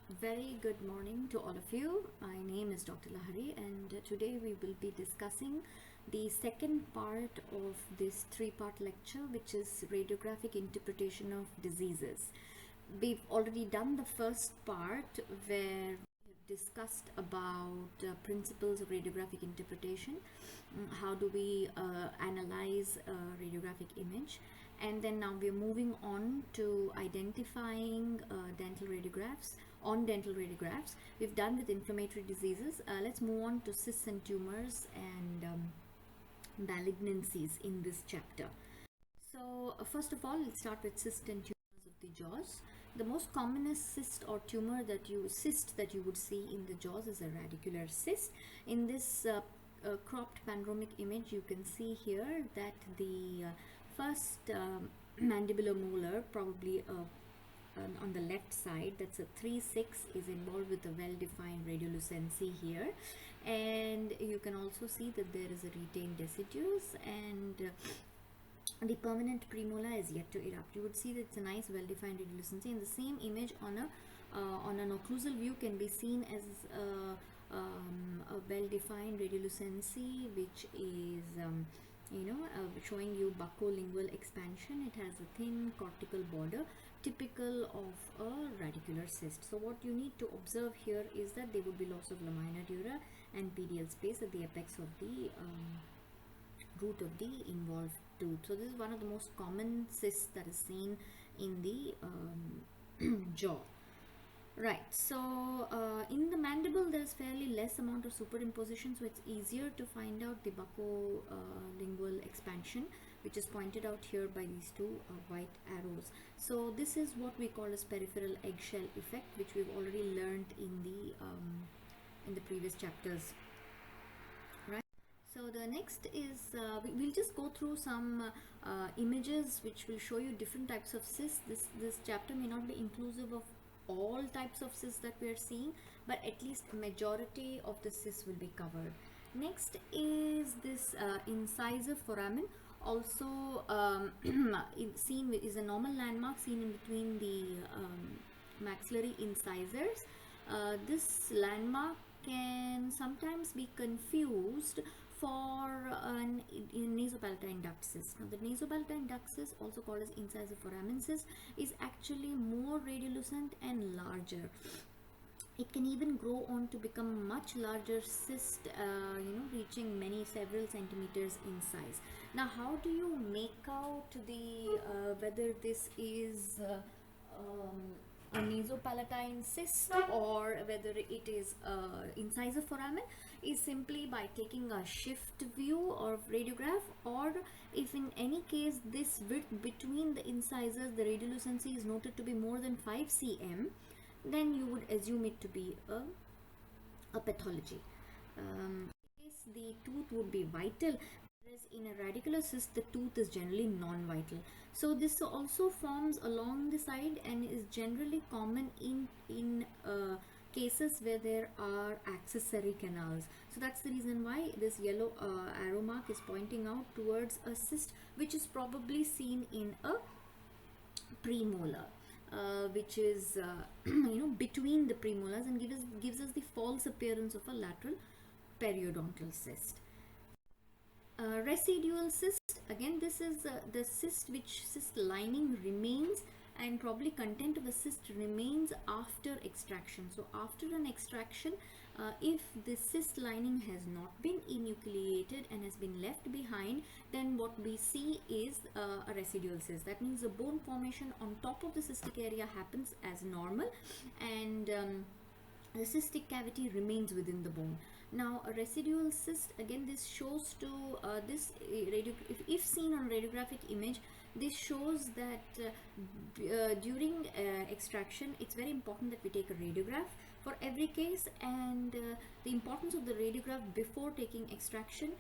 Very good morning to all of you. My name is Dr. Lahari, and today we will be discussing the second part of this three-part lecture, which is radiographic interpretation of diseases. We've already done the first part where we have discussed about principles of radiographic interpretation, how do we analyze a radiographic image, and then now we're moving on to identifying dental radiographs. We've done with inflammatory diseases. Let's move on to cysts and tumors and malignancies in this chapter. So first of all, let's start with cysts and tumors of the jaws. The most commonest cyst or tumor that you would see in the jaws is a radicular cyst. In this cropped panoramic image, you can see here that the first mandibular molar, probably on the left side, that's a 3-6, is involved with a well-defined radiolucency here, and you can also see that there is a retained deciduous, and the permanent premolar is yet to erupt. You would see that it's a nice well-defined radiolucency. In the same image, on an occlusal view, can be seen as a well-defined radiolucency, which is showing you buccolingual expansion. It has a thin cortical border, typical of a radicular cyst. So what you need to observe here is that there would be loss of lamina dura and pedial space at the apex of the root of the involved tooth. So this is one of the most common cysts that is seen in the jaw. Right, so in the mandible there is fairly less amount of superimposition, so it's easier to find out the buccolingual expansion, which is pointed out here by these two white arrows. So this is what we call as peripheral eggshell effect, which we've already learned in the previous chapters. Right. So the next is we'll just go through some images which will show you different types of cysts. This chapter may not be inclusive of all types of cysts that we are seeing, but at least majority of the cysts will be covered. Next is this incisive foramen, also is a normal landmark seen in between the maxillary incisors. This landmark can sometimes be confused for an nasopalatine duct cyst. Now, the nasopalatine duct cyst, also called as incisive foramen cyst, is actually more radiolucent and larger. It can even grow on to become much larger cyst, reaching several centimeters in size. Now, how do you make out the whether this is a nasopalatine cyst or whether it is incisive foramen? Is simply by taking a shift view of radiograph, or if in any case this width between the incisors, the radiolucency is noted to be more than 5 cm, then you would assume it to be a pathology. In case the tooth would be vital, whereas in a radicular cyst the tooth is generally non-vital. So this also forms along the side and is generally common in cases where there are accessory canals. So that's the reason why this yellow arrow mark is pointing out towards a cyst which is probably seen in a premolar, which is between the premolars, and gives us the false appearance of a lateral periodontal cyst. Residual cyst, again this is the cyst lining remains, and probably content of the cyst remains after extraction. So after an extraction, if the cyst lining has not been enucleated and has been left behind, then what we see is a residual cyst. That means the bone formation on top of the cystic area happens as normal, and the cystic cavity remains within the bone. Now, a residual cyst, again this shows to if seen on radiographic image, this shows that during extraction, it's very important that we take a radiograph for every case, and the importance of the radiograph before taking extraction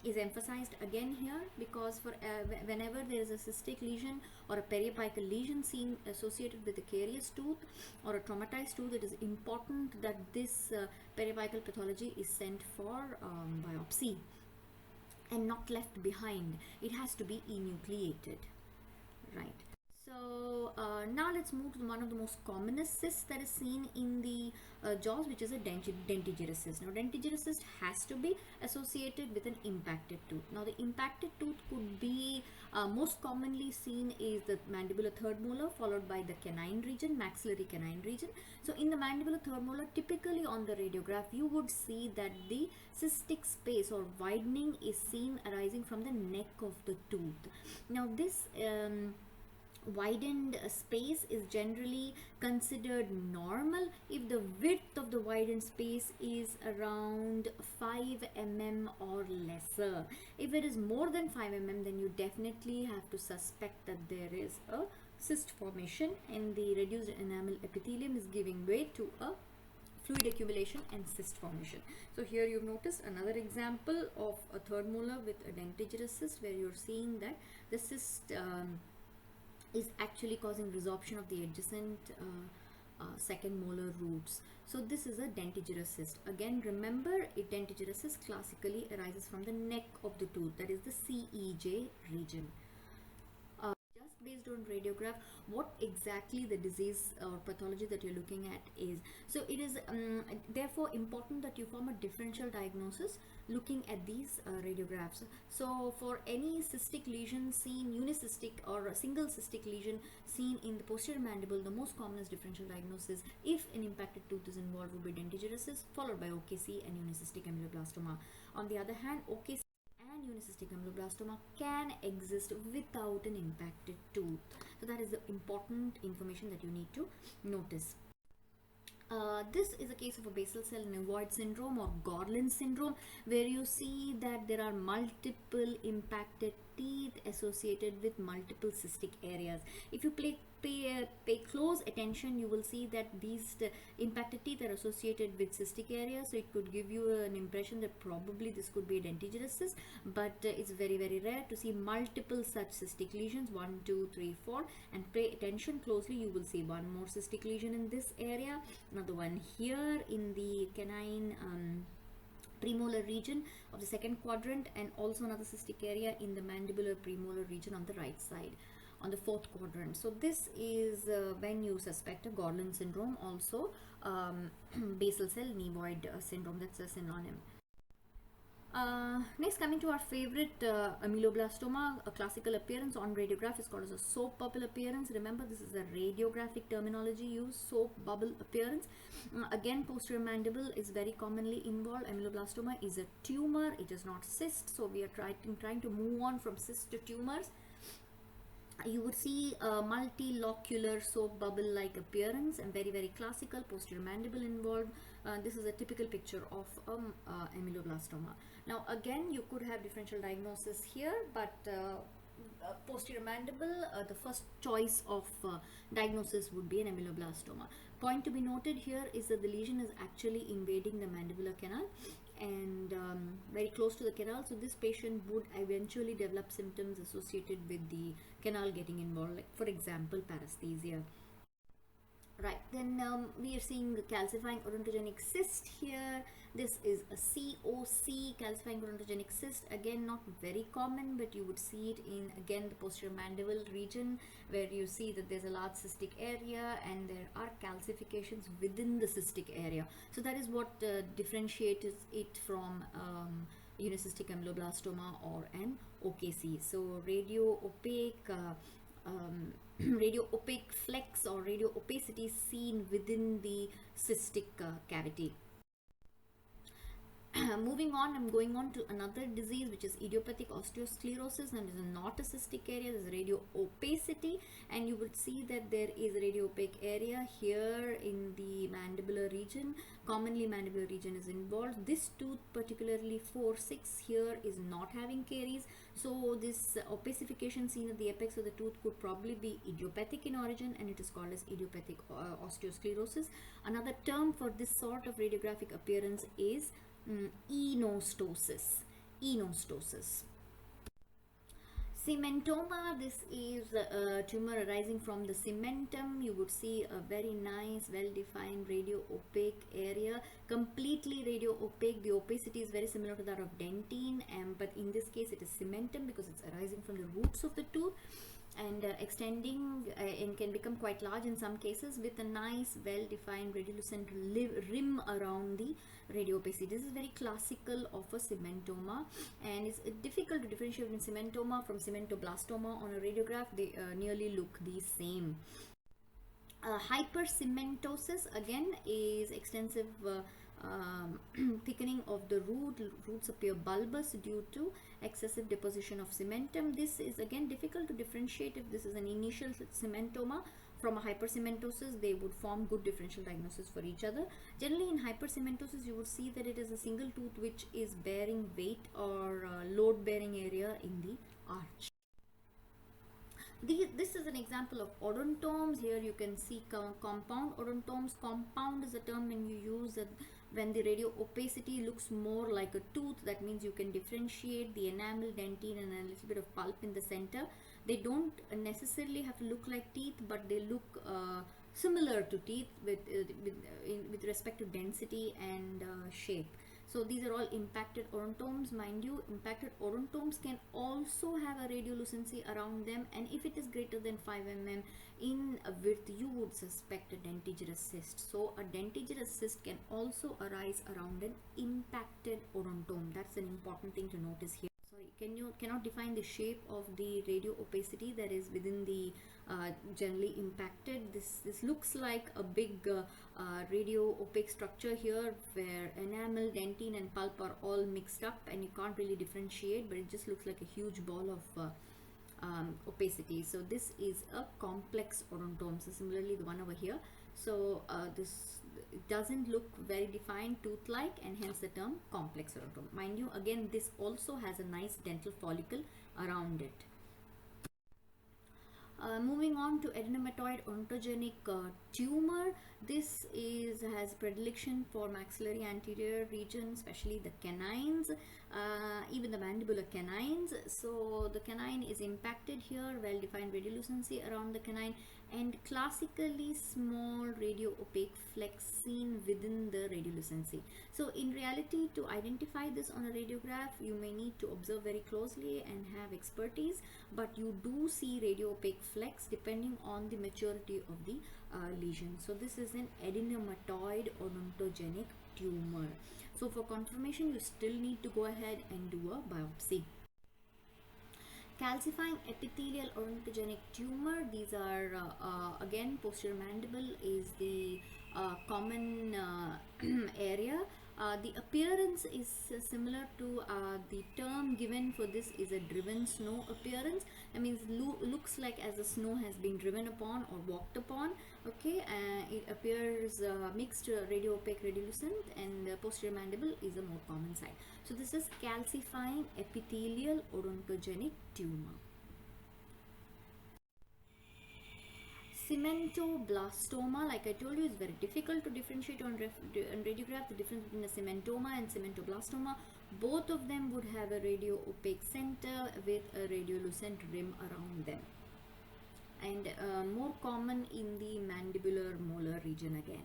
is emphasized again here, because for whenever there is a cystic lesion or a periapical lesion seen associated with a carious tooth or a traumatized tooth, it is important that this periapical pathology is sent for biopsy and not left behind. It has to be enucleated, right? So now let's move to one of the most commonest cysts that is seen in the jaws, which is a dentigerous cyst. Now, dentigerous cyst has to be associated with an impacted tooth. Now, the impacted tooth could be most commonly seen is the mandibular third molar, followed by the canine region, maxillary canine region. So, in the mandibular third molar, typically on the radiograph, you would see that the cystic space or widening is seen arising from the neck of the tooth. Now, this widened space is generally considered normal if the width of the widened space is around 5 mm or lesser. If it is more than 5 mm, then you definitely have to suspect that there is a cyst formation and the reduced enamel epithelium is giving way to a fluid accumulation and cyst formation. So here you've noticed another example of a third molar with a dentigerous cyst, where you're seeing that the cyst is actually causing resorption of the adjacent second molar roots. So this is a dentigerous cyst. Again, remember, a dentigerous cyst classically arises from the neck of the tooth, that is the CEJ region. Just based on radiograph, what exactly the disease or pathology that you're looking at is. So it is therefore important that you form a differential diagnosis looking at these radiographs. So for any cystic lesion seen, unicystic or a single cystic lesion seen in the posterior mandible, the most commonest differential diagnosis, if an impacted tooth is involved, would be dentigerous cyst, followed by OKC and unicystic ameloblastoma. On the other hand, OKC and unicystic ameloblastoma can exist without an impacted tooth. So that is the important information that you need to notice. This is a case of a basal cell nevoid syndrome or Gorlin syndrome, where you see that there are multiple impacted teeth associated with multiple cystic areas. If you pay close attention, you will see that these impacted teeth are associated with cystic areas. So it could give you an impression that probably this could be a dentigerous cyst, but it's very, very rare to see multiple such cystic lesions, 1, 2, 3, 4, and pay attention closely. You will see one more cystic lesion in this area, another one here in the canine premolar region of the second quadrant, and also another cystic area in the mandibular premolar region on the right side on the fourth quadrant. So this is when you suspect a Gorlin syndrome, also basal cell nevoid syndrome, that's a synonym. Next, coming to our favorite ameloblastoma, a classical appearance on radiograph is called as a soap bubble appearance. Remember, this is a radiographic terminology used, soap bubble appearance. Again, posterior mandible is very commonly involved. Ameloblastoma is a tumor, it is not cyst, so we are trying to move on from cysts to tumors. You would see a multilocular soap bubble like appearance and very, very classical, posterior mandible involved. This is a typical picture of ameloblastoma. Now again, you could have differential diagnosis here, but posterior mandible, the first choice of diagnosis would be an ameloblastoma. Point to be noted here is that the lesion is actually invading the mandibular canal and very close to the canal, so this patient would eventually develop symptoms associated with the canal getting involved, like for example paresthesia. Right, then we are seeing the calcifying odontogenic cyst here. This is a COC, calcifying odontogenic cyst. Again, not very common, but you would see it in, again, the posterior mandible region, where you see that there's a large cystic area and there are calcifications within the cystic area. So that is what differentiates it from unicystic ameloblastoma or an OKC. So radio opaque flex or radio opacity seen within the cystic cavity. Moving on, I'm going on to another disease, which is idiopathic osteosclerosis, and is not a cystic area. There's radio opacity, and you would see that there is a radio opaque area here in the mandibular region. Commonly mandibular region is involved. This tooth, particularly 4-6 here, is not having caries, so this opacification seen at the apex of the tooth could probably be idiopathic in origin, and it is called as idiopathic osteosclerosis. Another term for this sort of radiographic appearance is enostosis. Cementoma, this is a tumor arising from the cementum. You would see a very nice, well-defined radio opaque area, completely radio opaque. The opacity is very similar to that of dentine, but in this case it is cementum because it's arising from the roots of the tooth. and extending and can become quite large in some cases, with a nice well-defined radiolucent rim around the radiopacity. This is very classical of a cementoma, and it's difficult to differentiate in cementoma from cementoblastoma. On a radiograph they nearly look the same. Hypercementosis again is extensive thickening of the roots appear bulbous due to excessive deposition of cementum. This is again difficult to differentiate if this is an initial cementoma from a hypercementosis. They would form good differential diagnosis for each other. Generally in hypercementosis you would see that it is a single tooth which is bearing weight or load bearing area in the arch. This is an example of odontomes. Here you can see compound odontomes. Compound is a term when you use when the radio opacity looks more like a tooth. That means you can differentiate the enamel, dentine, and a little bit of pulp in the center. They don't necessarily have to look like teeth, but they look similar to teeth with respect to density and shape. So these are all impacted odontomes. Mind you, impacted odontomes can also have a radiolucency around them, and if it is greater than 5 mm in width, you would suspect a dentigerous cyst. So a dentigerous cyst can also arise around an impacted odontome. That's an important thing to notice here. Sorry, cannot define the shape of the radio opacity that is within the generally impacted. This looks like a big radio opaque structure here, where enamel, dentine, and pulp are all mixed up, and you can't really differentiate, but it just looks like a huge ball of opacity. So this is a complex odontome. So similarly the one over here. So this doesn't look very defined tooth-like, and hence the term complex odontome. Mind you, again this also has a nice dental follicle around it. Moving on to adenomatoid odontogenic tumor. This has predilection for maxillary anterior region, especially the canines, even the mandibular canines. So the canine is impacted here, well-defined radiolucency around the canine, and classically small radio opaque flecks seen within the radiolucency. So in reality, to identify this on a radiograph, you may need to observe very closely and have expertise, but you do see radio opaque flecks depending on the maturity of the lesion. So this is an adenomatoid odontogenic tumor. So for confirmation, you still need to go ahead and do a biopsy. Calcifying epithelial odontogenic tumor. These are again, posterior mandible is the common area. The appearance is similar to the term given for this is a driven snow appearance. That means looks like as the snow has been driven upon or walked upon. Okay, it appears mixed radio opaque radiolucent, and the posterior mandible is a more common side. So this is calcifying epithelial odontogenic tumor. Cementoblastoma, like I told you, is very difficult to differentiate on radiograph. The difference between a cementoma and cementoblastoma, both of them would have a radio opaque center with a radiolucent rim around them, and more common in the mandibular molar region again.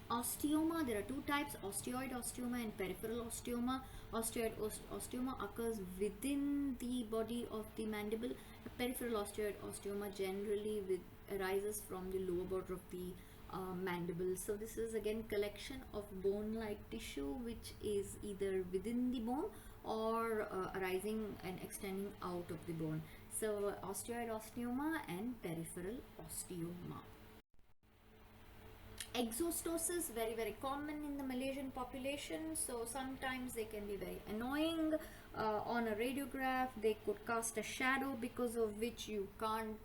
Osteoma, there are two types, osteoid osteoma and peripheral osteoma. Osteoid osteoma occurs within the body of the mandible. Peripheral osteoid osteoma generally arises from the lower border of the mandible. So this is again collection of bone-like tissue which is either within the bone or arising and extending out of the bone. So osteoid osteoma and peripheral osteoma. Exostoses, very common in the Malaysian population, so sometimes they can be very annoying. On a radiograph they could cast a shadow, because of which you can't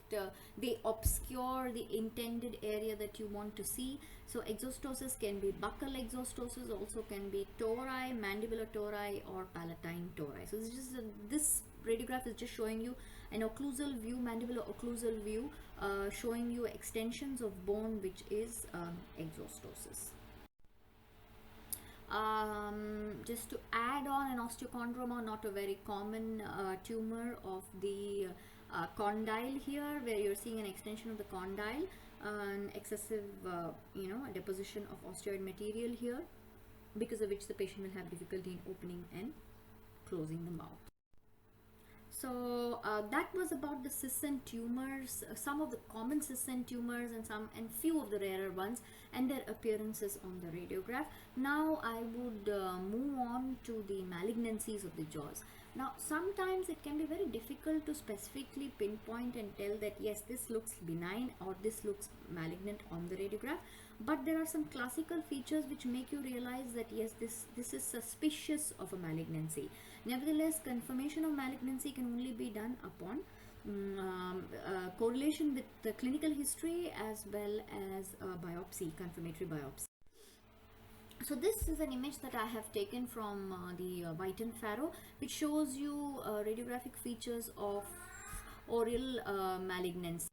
they obscure the intended area that you want to see. So exostoses can be buccal exostoses, also can be tori, mandibular tori, or palatine tori. So this radiograph is just showing you an occlusal view, mandibular occlusal view, showing you extensions of bone, which is exostosis. Just to add on, an osteochondroma, not a very common tumor of the condyle here, where you're seeing an extension of the condyle, an excessive deposition of osteoid material here, because of which the patient will have difficulty in opening and closing the mouth. So that was about the cysts and tumors, some of the common cysts and tumors, and few of the rarer ones, and their appearances on the radiograph. Now I would move on to the malignancies of the jaws. Now sometimes it can be very difficult to specifically pinpoint and tell that yes, this looks benign or this looks malignant on the radiograph, but there are some classical features which make you realize that yes, this is suspicious of a malignancy. Nevertheless, confirmation of malignancy can only be done upon correlation with the clinical history as well as biopsy, confirmatory biopsy. So this is an image that I have taken from the White and Farrow, which shows you radiographic features of oral malignancy.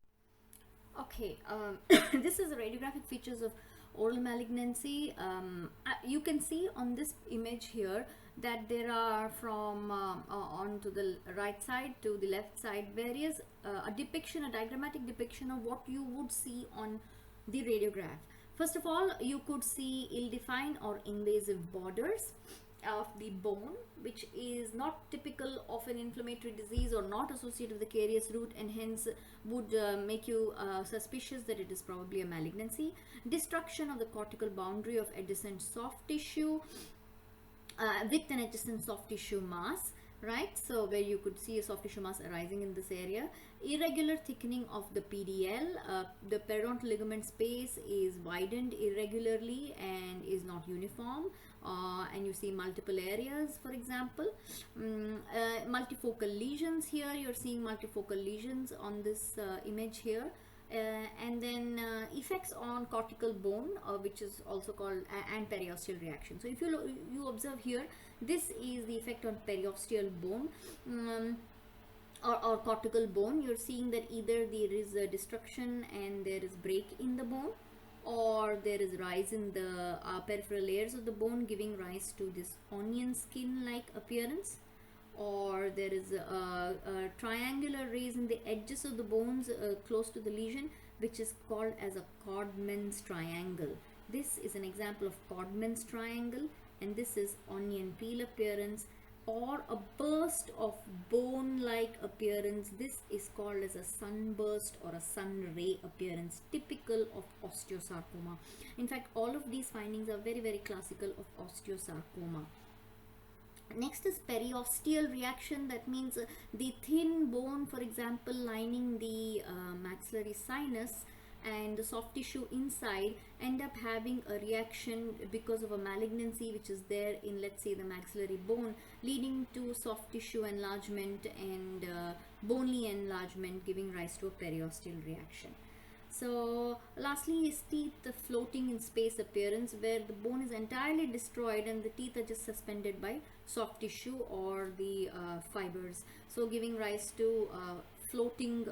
Okay, this is the radiographic features of oral malignancy. You can see on this image here that there are from on to the right side to the left side various a diagrammatic depiction of what you would see on the radiograph. First of all, you could see ill-defined or invasive borders of the bone, which is not typical of an inflammatory disease or not associated with the carious root, and hence would make you suspicious that it is probably a malignancy. Destruction of the cortical boundary of adjacent soft tissue with an adjacent soft tissue mass, right? So where you could see a soft tissue mass arising in this area. Irregular thickening of the PDL, the periodontal ligament space is widened irregularly and is not uniform, and you see multiple areas, for example. Multifocal lesions, here you're seeing multifocal lesions on this image here. And then effects on cortical bone, which is also called and periosteal reaction. So if you observe here, this is the effect on periosteal bone or cortical bone. You're seeing that either there is a destruction and there is break in the bone, or there is rise in the peripheral layers of the bone, giving rise to this onion skin like appearance, or there is a triangular raise in the edges of the bones close to the lesion, which is called as a Codman's triangle. This is an example of Codman's triangle, and this is onion peel appearance, or a burst of bone-like appearance. This is called as a sunburst or a sun ray appearance, typical of osteosarcoma. In fact, all of these findings are very, very classical of osteosarcoma. Next is periosteal reaction. That means the thin bone, for example, lining the maxillary sinus and the soft tissue inside end up having a reaction because of a malignancy which is there in, let's say, the maxillary bone, leading to soft tissue enlargement and bony enlargement, giving rise to a periosteal reaction. So lastly is teeth floating in space appearance, where the bone is entirely destroyed and the teeth are just suspended by soft tissue or the fibers, so giving rise to floating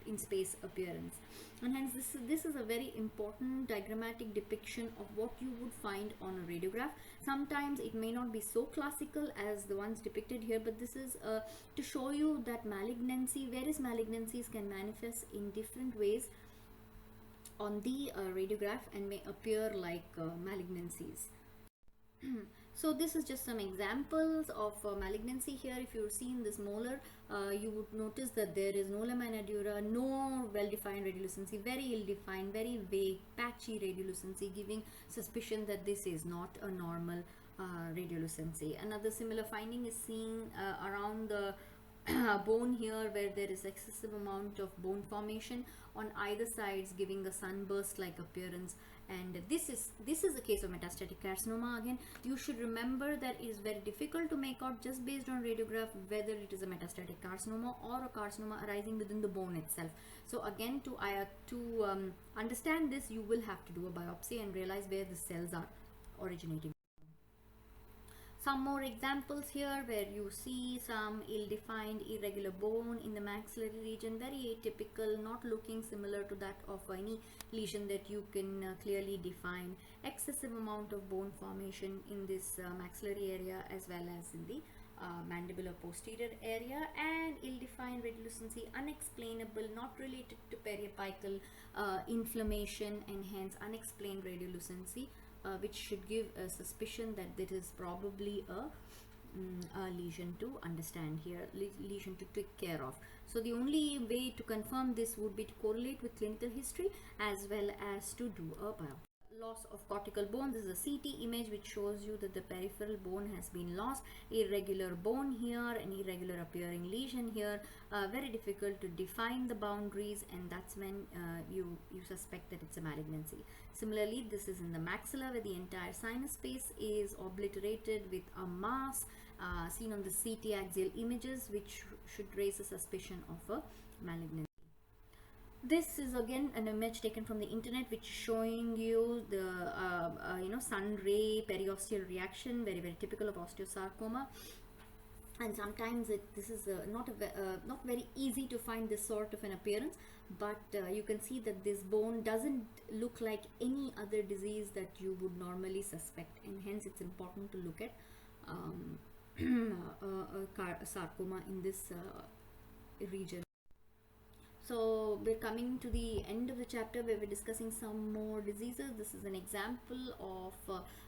in space appearance. And hence this is a very important diagrammatic depiction of what you would find on a radiograph. Sometimes it may not be so classical as the ones depicted here, but this is to show you that various malignancies can manifest in different ways on the radiograph and may appear like malignancies. So this is just some examples of malignancy here. If you've seen this molar, you would notice that there is no lamina dura, no well-defined radiolucency, very ill-defined, very vague, patchy radiolucency, giving suspicion that this is not a normal radiolucency. Another similar finding is seen around the bone here, where there is excessive amount of bone formation on either sides, giving a sunburst like appearance. And this is a case of metastatic carcinoma. Again, you should remember that it is very difficult to make out just based on radiograph whether it is a metastatic carcinoma or a carcinoma arising within the bone itself. So again, to understand this, you will have to do a biopsy and realize where the cells are originating. Some more examples here, where you see some ill-defined irregular bone in the maxillary region, very atypical, not looking similar to that of any lesion that you can clearly define. Excessive amount of bone formation in this maxillary area as well as in the mandibular posterior area, and ill-defined radiolucency, unexplainable, not related to periapical inflammation, and hence unexplained radiolucency, which should give a suspicion that this is probably a lesion to understand here, lesion to take care of. So the only way to confirm this would be to correlate with clinical history as well as to do a biopsy. Loss of cortical bone. This is a CT image which shows you that the peripheral bone has been lost. Irregular bone here, an irregular appearing lesion here. Very difficult to define the boundaries, and that's when you suspect that it's a malignancy. Similarly, this is in the maxilla where the entire sinus space is obliterated with a mass seen on the CT axial images, which should raise a suspicion of a malignancy. This is again an image taken from the internet which is showing you the sun ray periosteal reaction, very typical of osteosarcoma. And sometimes this is not very easy to find this sort of an appearance, but you can see that this bone doesn't look like any other disease that you would normally suspect, and hence it's important to look at a sarcoma in this region. So we're coming to the end of the chapter where we're discussing some more diseases. This is an example of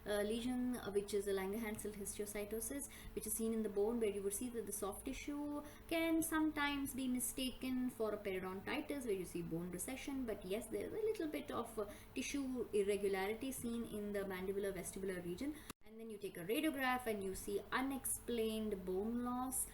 a lesion which is a Langerhans histiocytosis, which is seen in the bone, where you would see that the soft tissue can sometimes be mistaken for a periodontitis, where you see bone recession, but yes, there's a little bit of tissue irregularity seen in the mandibular vestibular region. And then you take a radiograph and you see unexplained bone loss.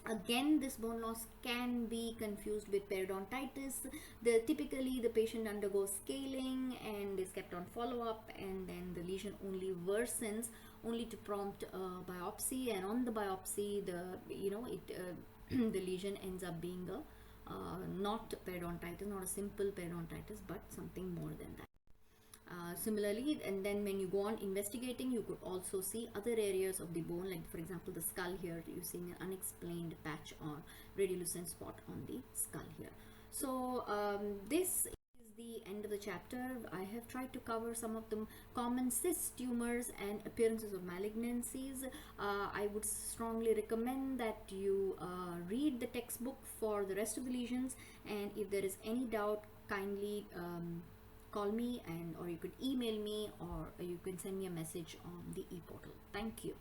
Again, this bone loss can be confused with periodontitis. Typically the patient undergoes scaling and is kept on follow-up, and then the lesion only worsens, only to prompt a biopsy, and on the biopsy the lesion ends up being a not periodontitis, not a simple periodontitis, but something more than that. Similarly, and then when you go on investigating, you could also see other areas of the bone, like for example the skull here. You're seeing an unexplained patch or radiolucent spot on the skull here. So this is the end of the chapter. I have tried to cover some of the common cyst tumors and appearances of malignancies. I would strongly recommend that you read the textbook for the rest of the lesions, and if there is any doubt, kindly call me, or you could email me, or you can send me a message on the e-portal. Thank you.